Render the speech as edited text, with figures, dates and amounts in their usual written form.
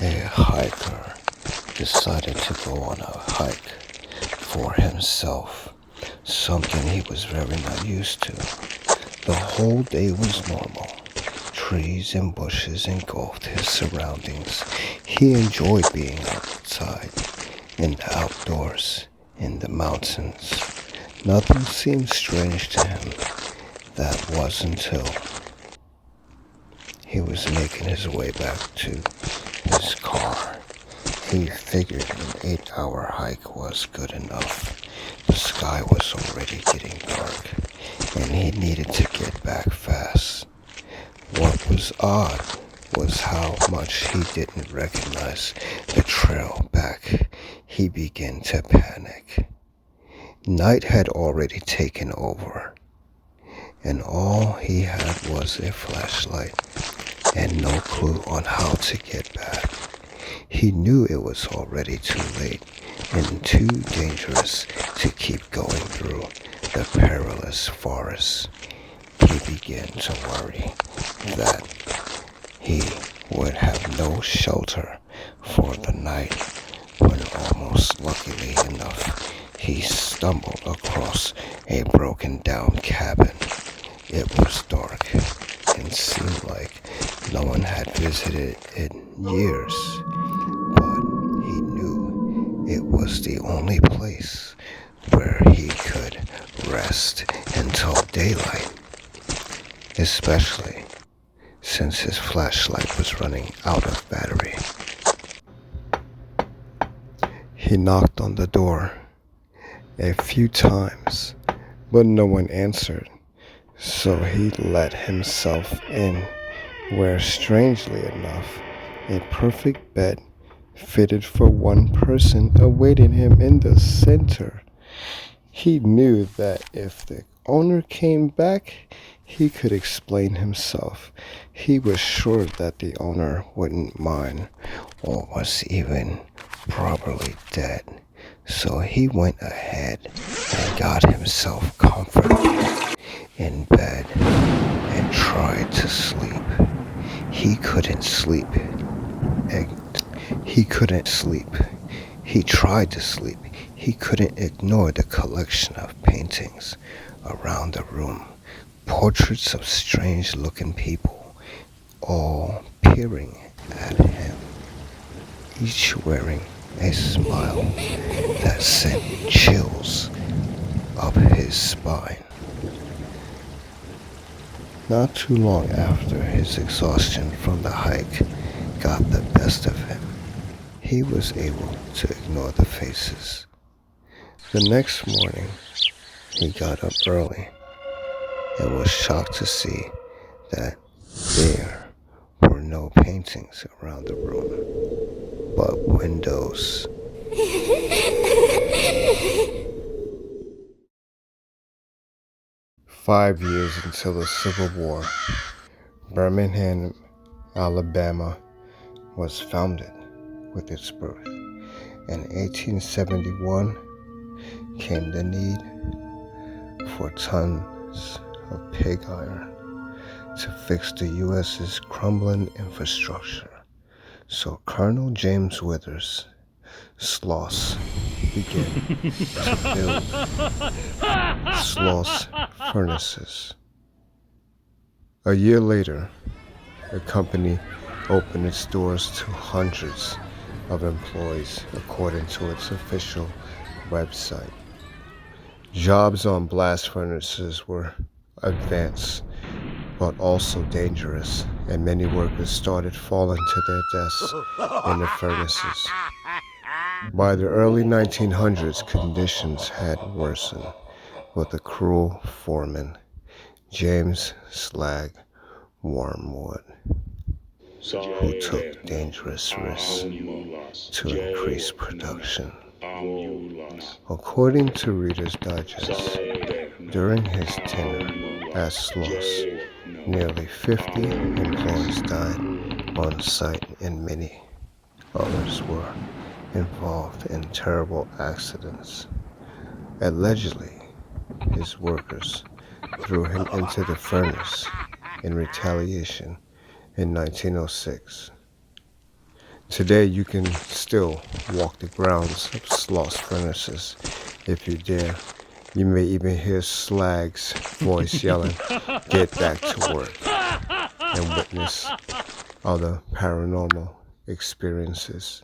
A hiker decided to go on a hike for himself, something he was very not used to. The whole day was normal. Trees and bushes engulfed his surroundings. He enjoyed being outside, in the outdoors, in the mountains. Nothing seemed strange to him. That was until he was making his way back to his car. He figured an 8-hour hike was good enough. The sky was already getting dark, and he needed to get back fast. What was odd was how much he didn't recognize the trail back. He began to panic. Night had already taken over, and all he had was a flashlight and no clue on how to get back. He knew it was already too late and too dangerous to keep going through the perilous forest. He began to worry that he would have no shelter for the night when, almost luckily enough, he stumbled across a broken down cabin. It was dark and seemed like no one had visited it in years, but he knew it was the only place where he could rest until daylight, especially since his flashlight was running out of battery. He knocked on the door a few times, but no one answered, so he let himself in, where, strangely enough, a perfect bed fitted for one person awaited him in the center. He knew that if the owner came back, he could explain himself. He was sure that the owner wouldn't mind or was even probably dead. So he went ahead and got himself comfortable in bed and tried to sleep. He couldn't sleep. He couldn't sleep. He tried to sleep. He couldn't ignore the collection of paintings around the room. Portraits of strange-looking people, all peering at him, each wearing a smile that sent chills up his spine. Not too long after his exhaustion from the hike got the best of him, he was able to ignore the faces. The next morning, he got up early and was shocked to see that there were no paintings around the room, but windows. 5 years until the Civil War, Birmingham, Alabama was founded. With its birth in 1871 came the need for tons of pig iron to fix the U.S.'s crumbling infrastructure. So Colonel James Withers Sloss began to build Sloss furnaces. A year later, the company opened its doors to hundreds of employees, according to its official website. Jobs on blast furnaces were advanced, but also dangerous, and many workers started falling to their deaths in the furnaces. By the early 1900s, conditions had worsened, with the cruel foreman, James Slag Wormwood, who took dangerous risks to increase production. According to Reader's Digest, during his tenure at Sloss, nearly 50 employees died on site and many others were involved in terrible accidents. Allegedly, his workers threw him into the furnace in retaliation in 1906. Today you can still walk the grounds of Sloss Furnaces if you dare. You may even hear Slag's voice yelling, "Get back to work," and witness other paranormal experiences.